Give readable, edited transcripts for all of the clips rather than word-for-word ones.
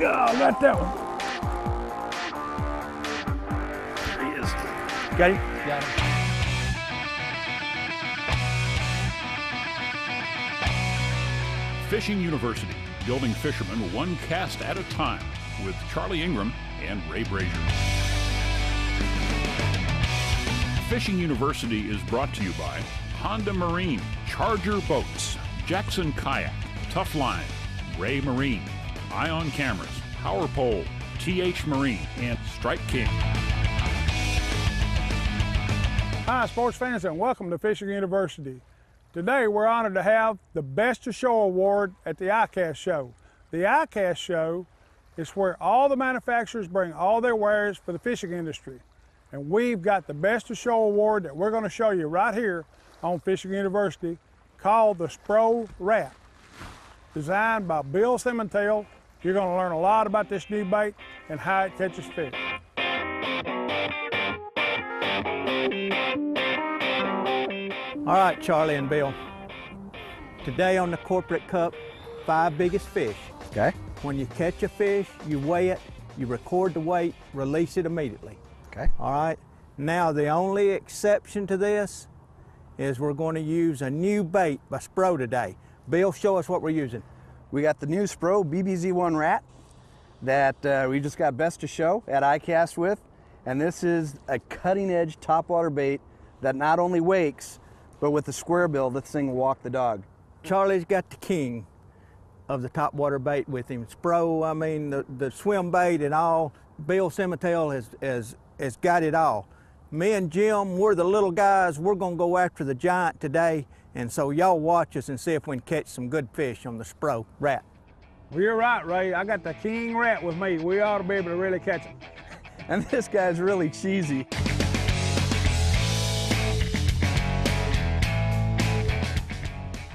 I got that one. There he is. Got him? Got him. Fishing University, building fishermen one cast at a time, with Charlie Ingram and Ray Brazier. Fishing University is brought to you by Honda Marine, Charger Boats, Jackson Kayak, Tough Line, Ray Marine, Ion Cameras, Power Pole, TH Marine, and Strike King. Hi, sports fans, and welcome to Fishing University. Today, we're honored to have the Best to Show award at the ICAST show. The ICAST show is where all the manufacturers bring all their wares for the fishing industry. And we've got the Best to Show award that we're going to show you right here on Fishing University, called the Spro Rat. Designed by Bill Simmontail. You're going to learn a lot about this new bait and how it catches fish. All right, Charlie and Bill. Today on the Corporate Cup, 5 biggest fish. Okay. When you catch a fish, you weigh it, you record the weight, release it immediately. Okay. All right. Now, the only exception to this is we're going to use a new bait by Spro today. Bill, show us what we're using. We got the new Spro BBZ1 Rat that we just got Best to Show at ICAST with. And this is a cutting edge topwater bait that not only wakes, but with the square bill, this thing will walk the dog. Charlie's got the king of the topwater bait with him. Spro, I mean, the swim bait and all. Bill Simmontail has got it all. Me and Jim, we're the little guys. We're gonna go after the giant today. And so y'all watch us and see if we can catch some good fish on the Spro Rat. Well, you're right, Ray. I got the king rat with me. We ought to be able to really catch him. And this guy's really cheesy.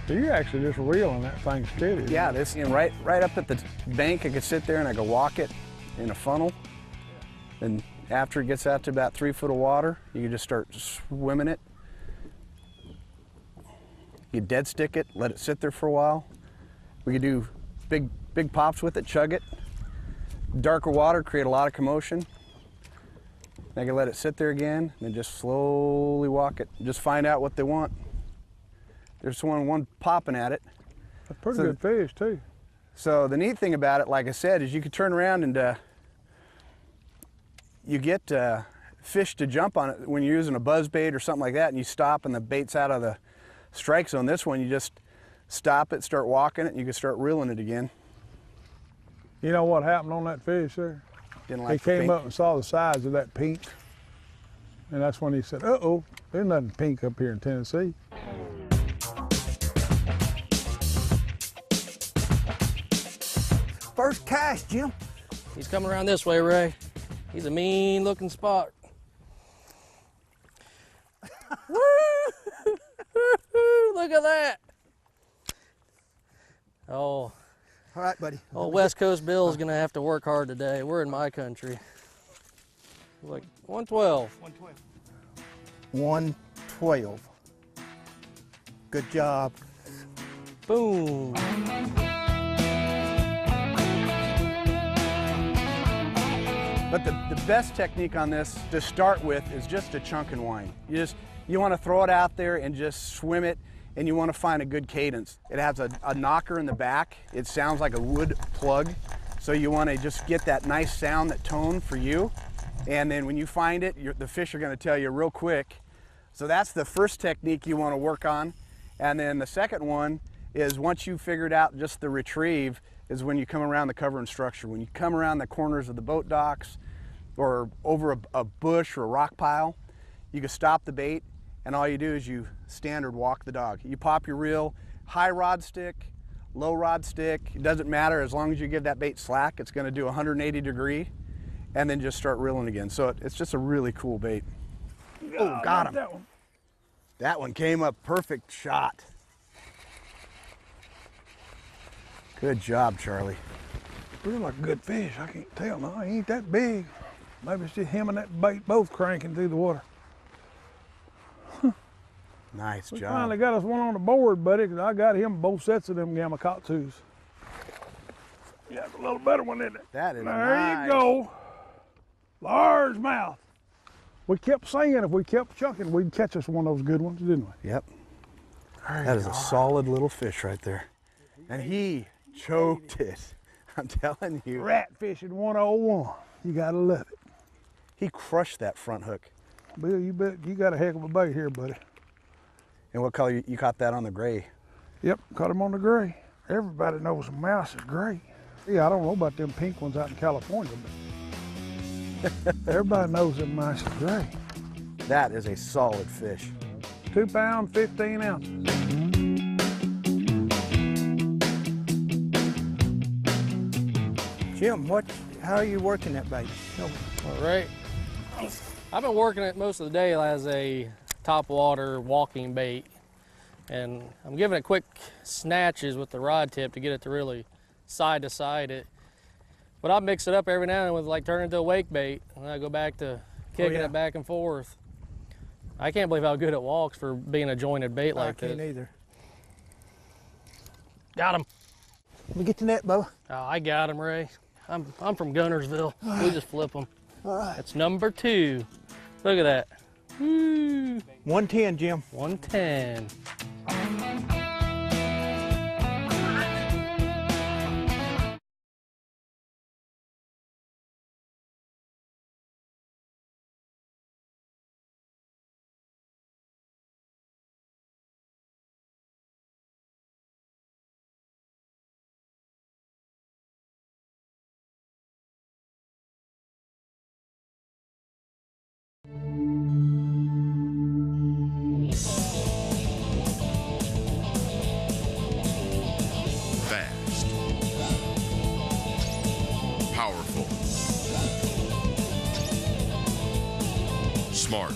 So you're actually just reeling that thing steady. Yeah, this, right up at the bank, I could sit there and I could walk it in a funnel. And after it gets out to about 3 foot of water, you can just start swimming it. You dead stick it, let it sit there for a while. We could do big pops with it, chug it. Darker water, create a lot of commotion. I can let it sit there again and just slowly walk it. Just find out what they want. There's one popping at it. That's pretty good fish too. So the neat thing about it, like I said, is you can turn around and you get fish to jump on it when you're using a buzz bait or something like that, and you stop and the bait's out of the strike zone. This one, you just stop it, start walking it, and you can start reeling it again. You know what happened on that fish there? Didn't like He the came pink. up and saw the size of that pink, and that's when he said, uh-oh, there's nothing pink up here in Tennessee. First cast, Jim. He's coming around this way, Ray. He's a mean looking spot. Woo! Look at that. Oh. All right, buddy. Oh, West Coast Bill's gonna have to work hard today. We're in my country. Like 112. 112. Good job. Boom. But the best technique on this to start with is just a chunk and wind. You want to throw it out there and just swim it, and you want to find a good cadence. It has a knocker in the back. It sounds like a wood plug. So you want to just get that nice sound, that tone for you. And then when you find it, the fish are going to tell you real quick. So that's the first technique you want to work on. And then the second one is, once you figured out just the retrieve, is when you come around the cover and structure. When you come around the corners of the boat docks or over a bush or a rock pile, you can stop the bait, and all you do is you standard walk the dog. You pop your reel, high rod stick, low rod stick, it doesn't matter. As long as you give that bait slack, it's gonna do 180 degree, and then just start reeling again. So it's just a really cool bait. Oh, got him. That one came up perfect shot. Good job, Charlie. Looking like a good fish. I can't tell. No, he ain't that big. Maybe it's just him and that bait both cranking through the water. Nice We job. finally got us one on the board, buddy, because I got him both sets of them gamma cockatoos. Yeah, a little better one, isn't it? That is There nice. you go. Large mouth. We kept saying if we kept chunking, we'd catch us one of those good ones, didn't we? Yep. That is a solid little fish right there. And he choked it. I'm telling you. Rat fishing 101. You gotta love it. He crushed that front hook. Bill, you got a heck of a bait here, buddy. And what color you caught that on the gray? Yep, caught him on the gray. Everybody knows a mouse is gray. Yeah, I don't know about them pink ones out in California, but everybody knows them mice are gray. That is a solid fish. 2 pounds, 15 ounces. Jim, how are you working that bait? All right. I've been working it most of the day as a top water walking bait. And I'm giving it quick snatches with the rod tip to get it to really side to side it. But I mix it up every now and then with like turning it into a wake bait. And I go back to kicking it back and forth. I can't believe how good it walks for being a jointed bait like this. I can't either. Got him. Let me get the net, Bubba. Oh, I got him, Ray. I'm from Gunnersville. We just flip them. All right. That's number 2. Look at that. Woo. 110, Jim. 110. Fast, powerful, smart,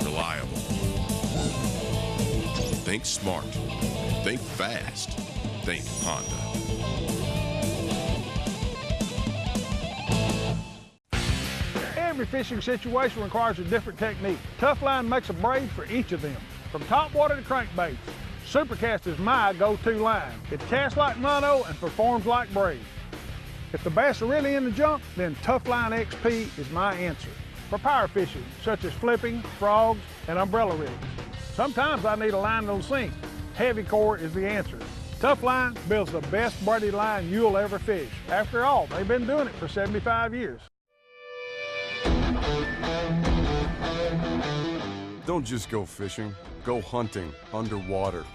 reliable. Think smart, think fast, think Honda. Every fishing situation requires a different technique. Tough line makes a braid for each of them. From top water to crankbaits, Supercast is my go-to line. It casts like mono and performs like braid. If the bass are really in the junk, then Tough Line XP is my answer. For power fishing, such as flipping, frogs, and umbrella rigs. Sometimes I need a line that'll sink. Heavy core is the answer. Tough Line builds the best braided line you'll ever fish. After all, they've been doing it for 75 years. Don't just go fishing, go hunting underwater.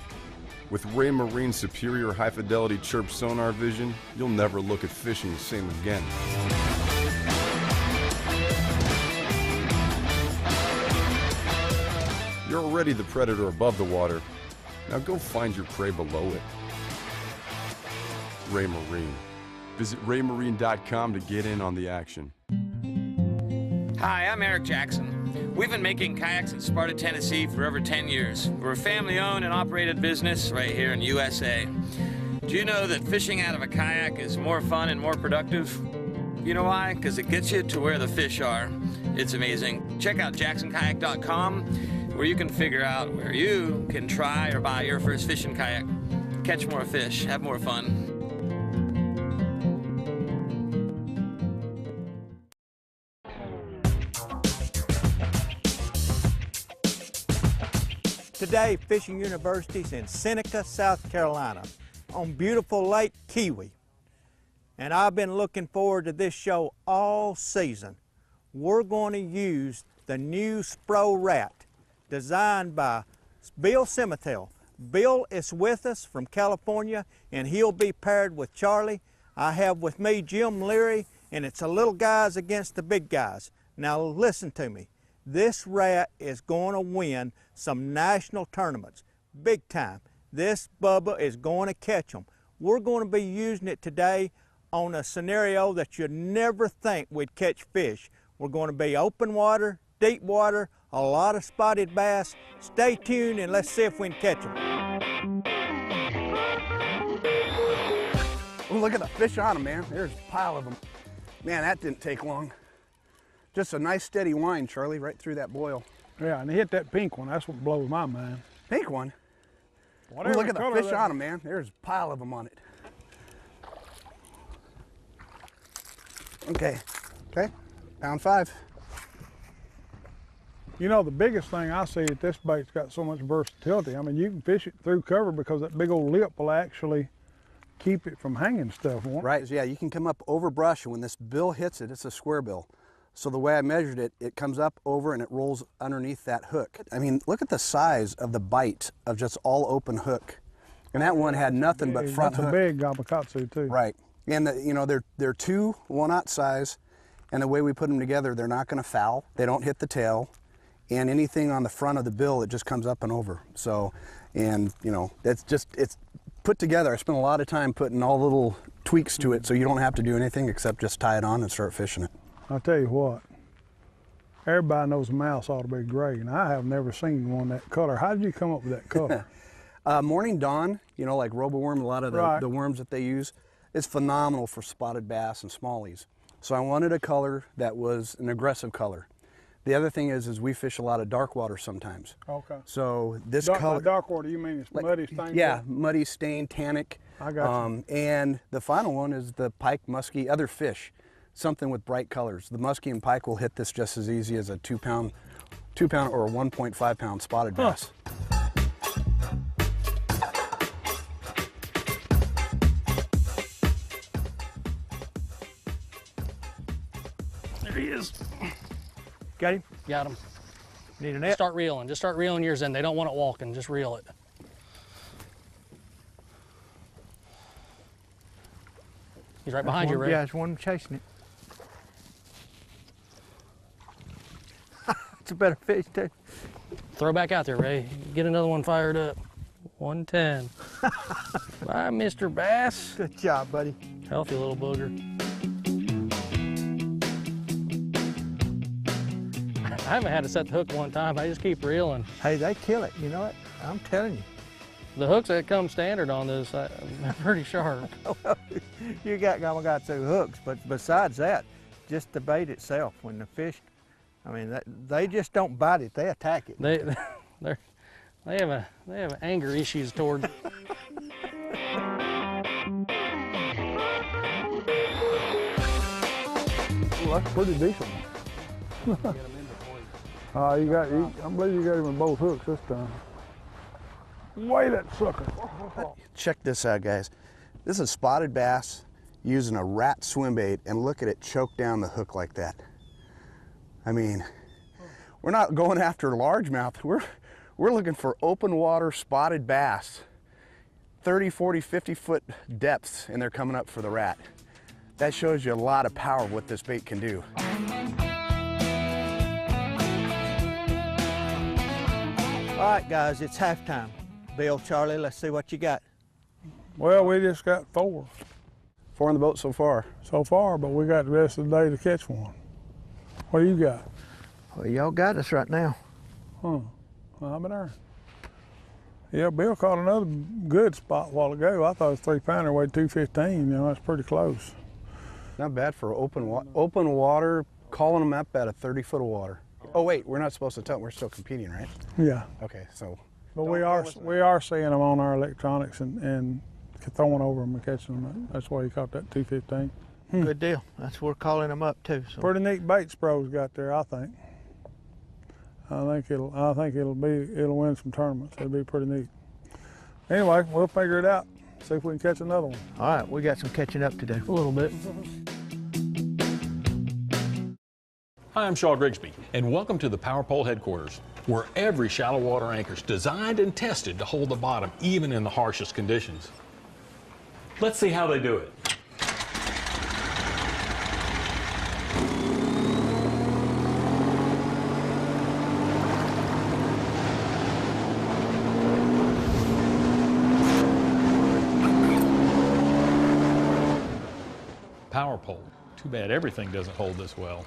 With Ray Marine's superior high-fidelity chirp sonar vision, you'll never look at fishing the same again. You're already the predator above the water. Now go find your prey below it. Ray Marine. Visit raymarine.com to get in on the action. Hi, I'm Eric Jackson. We've been making kayaks in Sparta, Tennessee for over 10 years. We're a family-owned and operated business right here in USA. Do you know that fishing out of a kayak is more fun and more productive? You know why? Because it gets you to where the fish are. It's amazing. Check out jacksonkayak.com where you can figure out where you can try or buy your first fishing kayak. Catch more fish, have more fun. Today, Fishing University's in Seneca, South Carolina, on beautiful Lake Keowee. And I've been looking forward to this show all season. We're going to use the new Spro Rat, designed by Bill Simmetel. Bill is with us from California, and he'll be paired with Charlie. I have with me Jim Leary, and it's the little guys against the big guys. Now listen to me. This rat is going to win some national tournaments, big time. This Bubba is going to catch them. We're going to be using it today on a scenario that you'd never think we'd catch fish. We're going to be open water, deep water, a lot of spotted bass. Stay tuned and let's see if we can catch them. Oh, look at the fish on them, man. There's a pile of them. Man, that didn't take long. Just a nice steady wind, Charlie, right through that boil. Yeah, and he hit that pink one. That's what blows my mind. Pink one? Ooh, look at the fish on them, man. There's a pile of them on it. Okay, pound 5. You know, the biggest thing I see at this bait's got so much versatility. I mean, you can fish it through cover because that big old lip will actually keep it from hanging stuff, won't it? Right, yeah, you can come up over brush, and when this bill hits it, it's a square bill. So the way I measured it, it comes up over and it rolls underneath that hook. I mean, look at the size of the bite of just all open hook. And that one had nothing but front hook. That's a big gabakatsu too. Right, and you know, they're 2 1/0 size, and the way we put them together, they're not gonna foul. They don't hit the tail. And anything on the front of the bill, it just comes up and over. So, and you know, it's put together. I spent a lot of time putting all the little tweaks to it so you don't have to do anything except just tie it on and start fishing it. I'll tell you what, everybody knows a mouse ought to be gray, and I have never seen one that color. How did you come up with that color? Morning Dawn, you know, like roboworm, a lot of the worms that they use, is phenomenal for spotted bass and smallies. So I wanted a color that was an aggressive color. The other thing is we fish a lot of dark water sometimes. Okay. So this color. Dark water, you mean it's like, muddy stained? Yeah, muddy, stained, tannic. I got you. And the final one is the pike, muskie, other fish, something with bright colors. The muskie and pike will hit this just as easy as a 2 pound or a 1.5 pound spotted bass. There he is. Got him? Got him. Need a net? Start reeling. Just start reeling yours in. They don't want it walking. Just reel it. He's right behind you, Ray. Yeah, there's one chasing it. It's a better fish, too. Throw back out there, Ray. Get another one fired up. 110. Bye, Mr. Bass. Good job, buddy. Healthy little booger. I haven't had to set the hook one time. I just keep reeling. Hey, they kill it. You know what? I'm telling you. The hooks that come standard on this, they're pretty sharp. You got Gamakatsu hooks, but besides that, just the bait itself, when the fish, I mean, they just don't bite it, they attack it. They have anger issues toward. Well, that's pretty decent. I believe you got him in both hooks this time. Weigh that sucker. Check this out, guys. This is spotted bass using a rat swim bait, and look at it choke down the hook like that. I mean, we're not going after largemouth. We're looking for open water spotted bass, 30, 40, 50 foot depths, and they're coming up for the rat. That shows you a lot of power of what this bait can do. All right, guys, it's halftime. Bill, Charlie, let's see what you got. Well, we just got 4 4 in the boat so far. but we got the rest of the day to catch one. What do you got? Well, y'all got us right now. Well, I'm in there. Yeah, Bill caught another good spot a while ago. I thought it was 3-pounder, weighed 215. You know, that's pretty close. Not bad for open water, calling them up at a 30 foot of water. Oh wait, we're not supposed to tell them. We're still competing, right? Yeah. Okay, so. But we are seeing them on our electronics and throwing over them and catching them. That's why he caught that 215. Good deal. That's we're calling them up too. So. Pretty neat bait Spro's got there, I think. I think it'll win some tournaments. It'll be pretty neat. Anyway, we'll figure it out. See if we can catch another one. All right, we got some catching up to do. A little bit. Hi, I'm Shaw Grigsby, and welcome to the Power Pole headquarters, where every shallow water anchor is designed and tested to hold the bottom even in the harshest conditions. Let's see how they do it. Power pole. Too bad everything doesn't hold this well.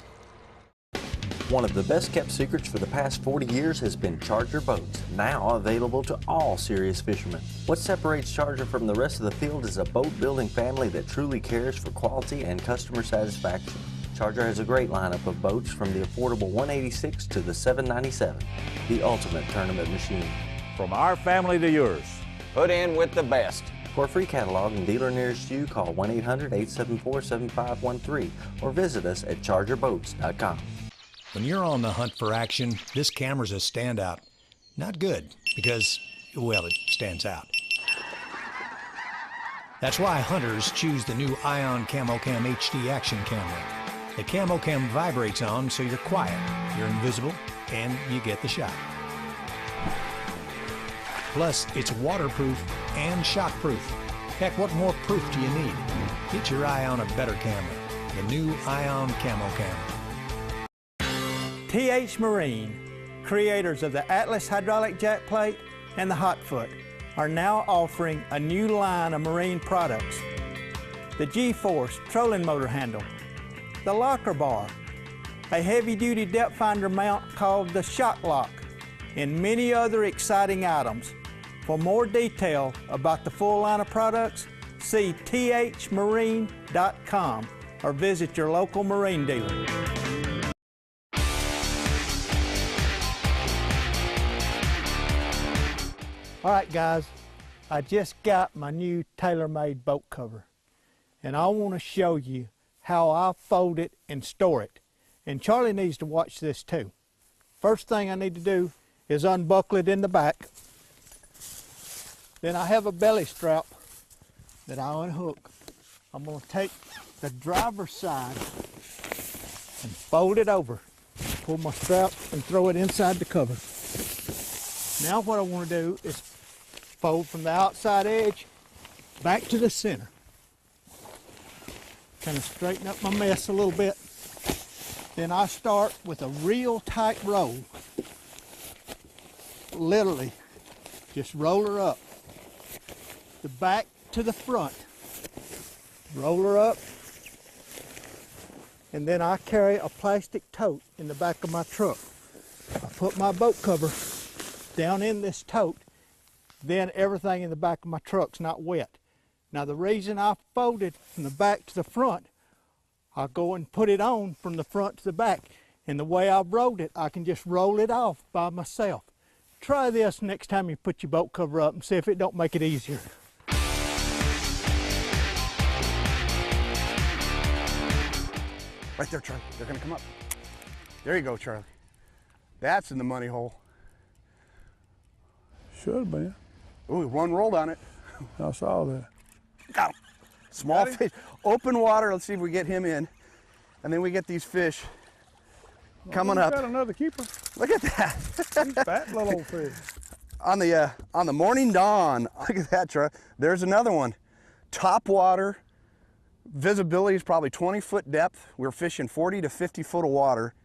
One of the best kept secrets for the past 40 years has been Charger boats, now available to all serious fishermen. What separates Charger from the rest of the field is a boat building family that truly cares for quality and customer satisfaction. Charger has a great lineup of boats from the affordable 186 to the 797, the ultimate tournament machine. From our family to yours, Put in with the best. For a free catalog and dealer nearest you, call 1-800-874-7513 or visit us at chargerboats.com. When you're on the hunt for action, this camera's a standout. Not good, because, well, it stands out. That's why hunters choose the new Ion CamoCam HD action camera. The CamoCam vibrates on so you're quiet, you're invisible, and you get the shot. Plus, it's waterproof and shockproof. Heck, what more proof do you need? Get your eye on a better camera. The new Ion CamoCam. TH Marine, creators of the Atlas hydraulic jack plate and the Hot Foot, are now offering a new line of marine products. The G-Force trolling motor handle, the locker bar, a heavy-duty depth finder mount called the Shock Lock, and many other exciting items. For more detail about the full line of products, see thmarine.com or visit your local marine dealer. All right, guys, I just got my new tailor-made boat cover, and I want to show you how I fold it and store it. And Charlie needs to watch this too. First thing I need to do is unbuckle it in the back. Then I have a belly strap that I unhook. I'm going to take the driver's side and fold it over. Pull my strap and throw it inside the cover. Now what I want to do is fold from the outside edge back to the center. Kind of straighten up my mess a little bit. Then I start with a real tight roll. Literally, just roll her up. The back to the front. Roll her up. And then I carry a plastic tote in the back of my truck. I put my boat cover down in this tote, then everything in the back of my truck's not wet. Now the reason I folded from the back to the front, I go and put it on from the front to the back. And the way I rolled it, I can just roll it off by myself. Try this next time you put your boat cover up and see if it don't make it easier. Right there, Charlie. They're gonna come up. There you go, Charlie. That's in the money hole. Should have been. Ooh, one rolled on it. I saw that. Got him. Small fish. Open water. Let's see if we get him in. And then we get these fish coming up. Got another keeper. Look at that. Fat little old fish. On the morning dawn. Look at that, Charlie. There's another one. Top water. Visibility is probably 20-foot depth. We're fishing 40 to 50 foot of water,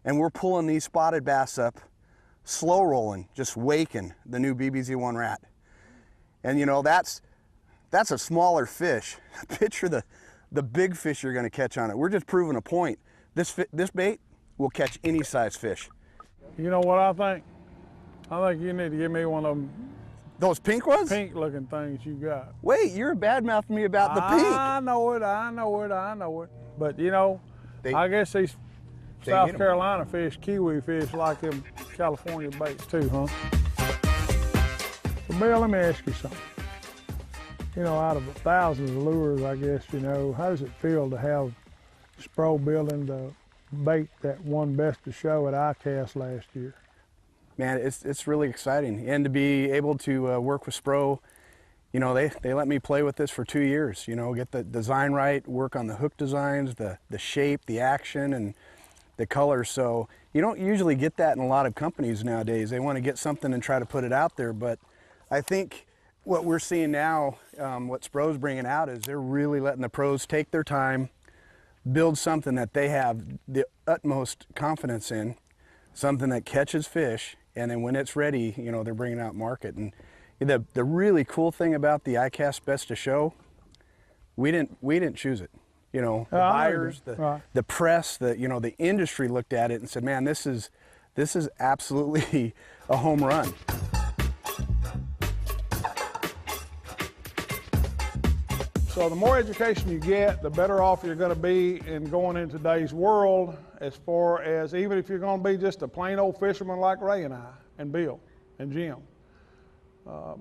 and we're pulling these spotted bass up, slow rolling, just waking the new BBZ1 rat. And you know, that's a smaller fish. Picture the big fish you're gonna catch on it. We're just proving a point. This bait will catch any size fish. You know what I think? I think you need to give me one of them. Those pink ones? Pink looking things you got. Wait, you're bad-mouthing me about the pink. I know it. But you know, I guess these South Carolina fish, Keowee fish, like them California baits too, huh? Well, Bill, let me ask you something. You know, out of thousands of lures, I guess, you know, how does it feel to have Spro building the bait that won Best of Show at ICAST last year? Man, it's really exciting, and to be able to work with Spro, you know, they let me play with this for 2 years. You know, get the design right, work on the hook designs, the shape, the action, and the colors. So you don't usually get that in a lot of companies nowadays. They want to get something and try to put it out there, but I think what we're seeing now, what Spro's bringing out, is they're really letting the pros take their time, build something that they have the utmost confidence in, something that catches fish. And then when it's ready, you know, they're bringing out market. And the really cool thing about the ICAST Best of Show, we didn't choose it. You know, the buyers, the press, the industry looked at it and said, man, this is absolutely a home run. So the more education you get, the better off you're going to be in going in today's world, as far as even if you're going to be just a plain old fisherman like Ray and I, and Bill, and Jim.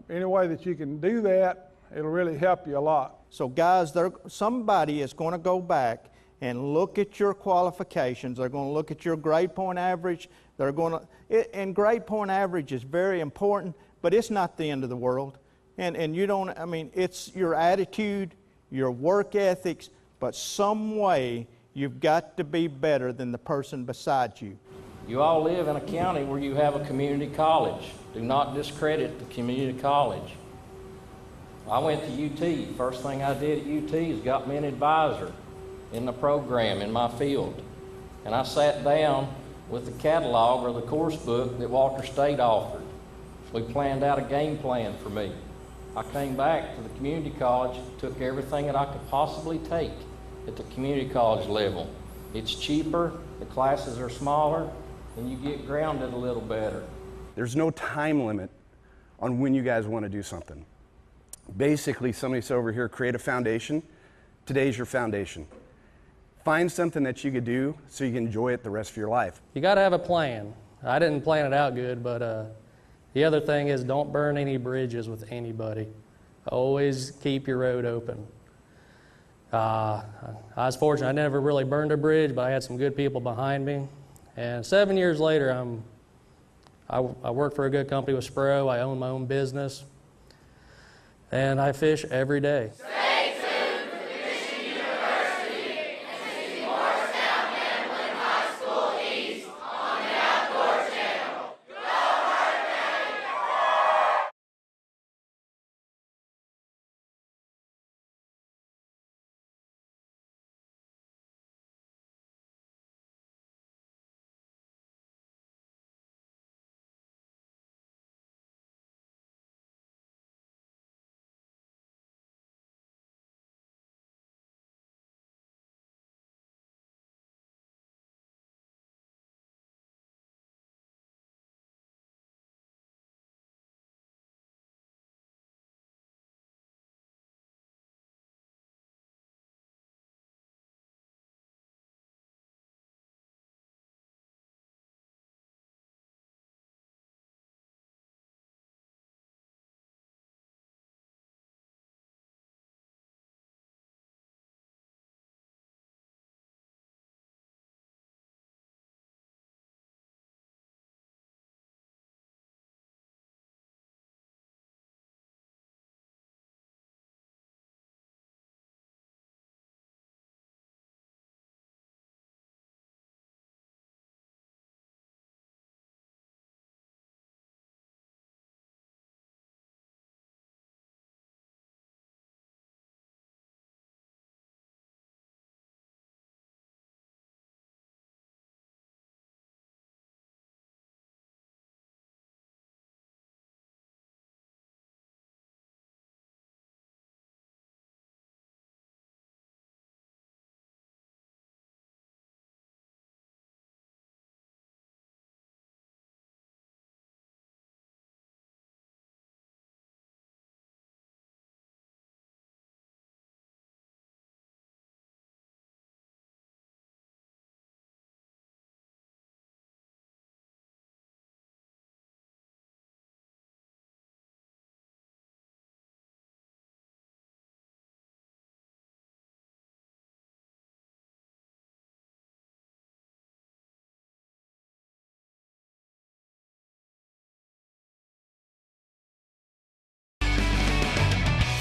Any way that you can do that, it'll really help you a lot. So guys, somebody is going to go back and look at your qualifications. They're going to look at your grade point average. They're going to, and grade point average is very important, but it's not the end of the world. And you don't, I mean, it's your attitude, your work ethics, but some way you've got to be better than the person beside you. You all live in a county where you have a community college. Do not discredit the community college. I went to UT. First thing I did at UT is got me an advisor in the program in my field. And I sat down with the catalog or the course book that Walker State offered. We planned out a game plan for me. I came back to the community college, took everything that I could possibly take at the community college level. It's cheaper, the classes are smaller, and you get grounded a little better. There's no time limit on when you guys want to do something. Basically, somebody said over here, create a foundation. Today's your foundation. Find something that you could do so you can enjoy it the rest of your life. You got to have a plan. I didn't plan it out good, but the other thing is don't burn any bridges with anybody. Always keep your road open. I was fortunate. I never really burned a bridge, but I had some good people behind me. And 7 years later, I work for a good company with Spro. I own my own business, and I fish every day. Stay tuned for Fishing University and 60 more South Hamlin High School East on the Outdoor Channel. Go Hurricanes!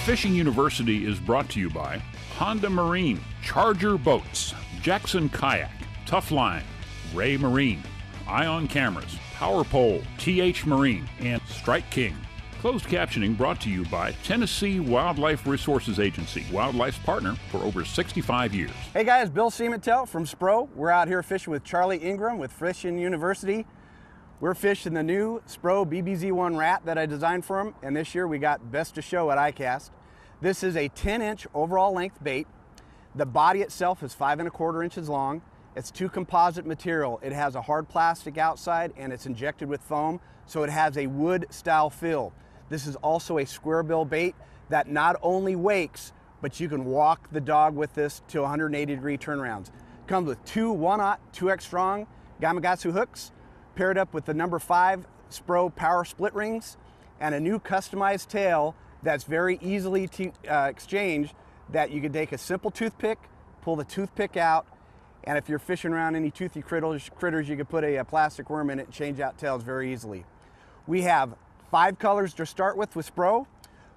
Fishing University is brought to you by Honda Marine, Charger Boats, Jackson Kayak, Tough Line, Ray Marine, Ion Cameras, Power Pole, TH Marine, and Strike King. Closed captioning brought to you by Tennessee Wildlife Resources Agency, Wildlife's partner for over 65 years. Hey guys, Bill Siementel from Spro. We're out here fishing with Charlie Ingram with Fishing University. We're fishing the new Spro BBZ1 Rat that I designed for him, and this year we got Best to Show at ICAST. This is a 10-inch overall length bait. The body itself is 5 1/4 inches long. It's 2 composite material. It has a hard plastic outside and it's injected with foam, so it has a wood style feel. This is also a square bill bait that not only wakes, but you can walk the dog with this to 180-degree turnarounds. Comes with 2 1/0 2X strong Gamakatsu hooks, paired up with the number 5 Spro power split rings. and a new customized tail that's very easily to exchange, that you can take a simple toothpick, pull the toothpick out, and if you're fishing around any toothy critters, you can put a plastic worm in it and change out tails very easily. We have 5 colors to start with Spro.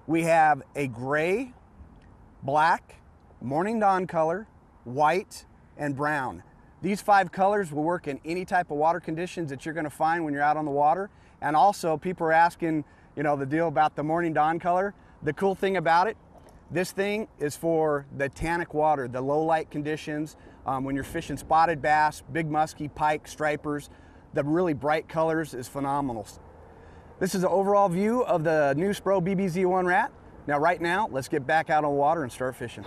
We have a gray, black, morning dawn color, white, and brown. These 5 colors will work in any type of water conditions that you're going to find when you're out on the water. And also, people are asking, you know, the deal about the morning dawn color. The cool thing about it, this thing is for the tannic water, the low light conditions, when you're fishing spotted bass, big muskie, pike, stripers. The really bright colors is phenomenal. This is an overall view of the new Spro BBZ1 Rat. Now, right now, let's get back out on the water and start fishing.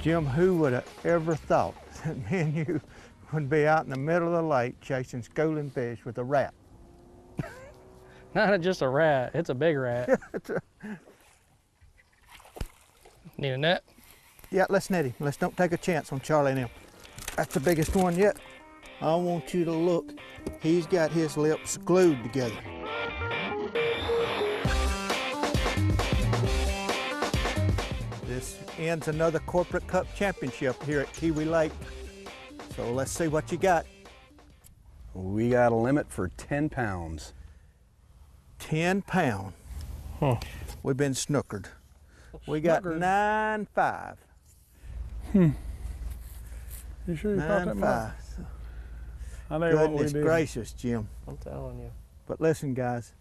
Jim, who would have ever thought that me and you would be out in the middle of the lake chasing schooling fish with a rat? Not just a rat, it's a big rat. Need a net? Yeah, let's net him. Let's don't take a chance on Charlie and him. That's the biggest one yet. I want you to look. He's got his lips glued together. This ends another Corporate Cup championship here at Keowee Lake. So let's see what you got. We got a limit for 10 pounds. 10 pound. Huh. We've been snookered. We got 9.5. You sure you caught that 9.5. much? I know what we Goodness did. gracious, Jim. I'm telling you. But listen, guys,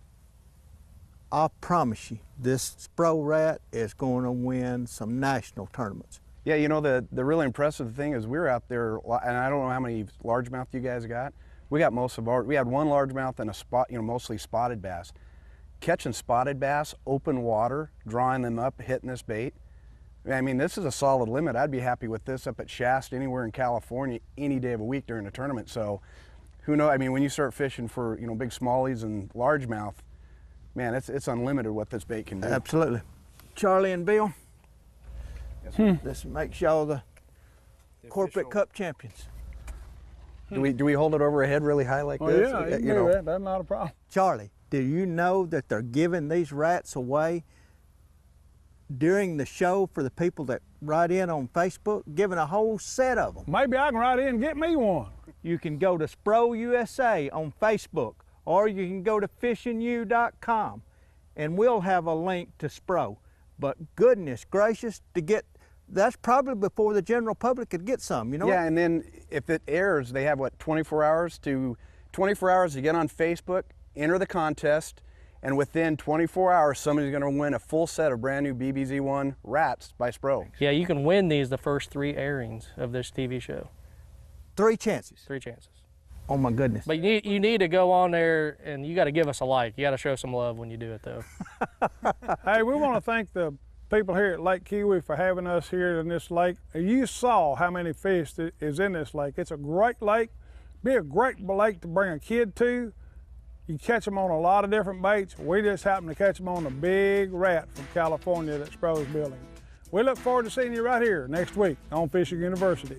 I promise you, this Spro Rat is going to win some national tournaments. Yeah, you know, the really impressive thing is we were out there, and I don't know how many largemouth you guys got. We got most of our, we had one largemouth and a spot, you know, mostly spotted bass. Catching spotted bass, open water, drawing them up, hitting this bait. I mean, this is a solid limit. I'd be happy with this up at Shasta, anywhere in California, any day of a week during the tournament. So, who knows? I mean, when you start fishing for, you know, big smallies and largemouth, man, it's unlimited what this bait can do. Absolutely. Charlie and Bill, this makes y'all the Corporate Cup champions. Do we hold it over a head really high like Oh this? yeah, you know that. That's not a problem. Charlie, do you know that they're giving these rats away during the show for the people that write in on Facebook, giving a whole set of them? Maybe I can write in and get me one. You can go to Spro USA on Facebook, or you can go to fishingyou.com, and we'll have a link to Spro. But goodness gracious, to get, that's probably before the general public could get some, you know? Yeah, and then if it airs, they have what, 24 hours to get on Facebook, enter the contest, and within 24 hours, somebody's going to win a full set of brand new BBZ1 Rats by Spro. Yeah, you can win these the first 3 airings of this TV show. 3 chances. 3 chances. Oh my goodness. But you need to go on there and you got to give us a like. You got to show some love when you do it, though. Hey, we want to thank the people here at Lake Keowee for having us here in this lake. You saw how many fish is in this lake. It's a great lake. Be a great lake to bring a kid to. You catch them on a lot of different baits. We just happen to catch them on a big rat from California that Spro's building. We look forward to seeing you right here next week on Fishing University.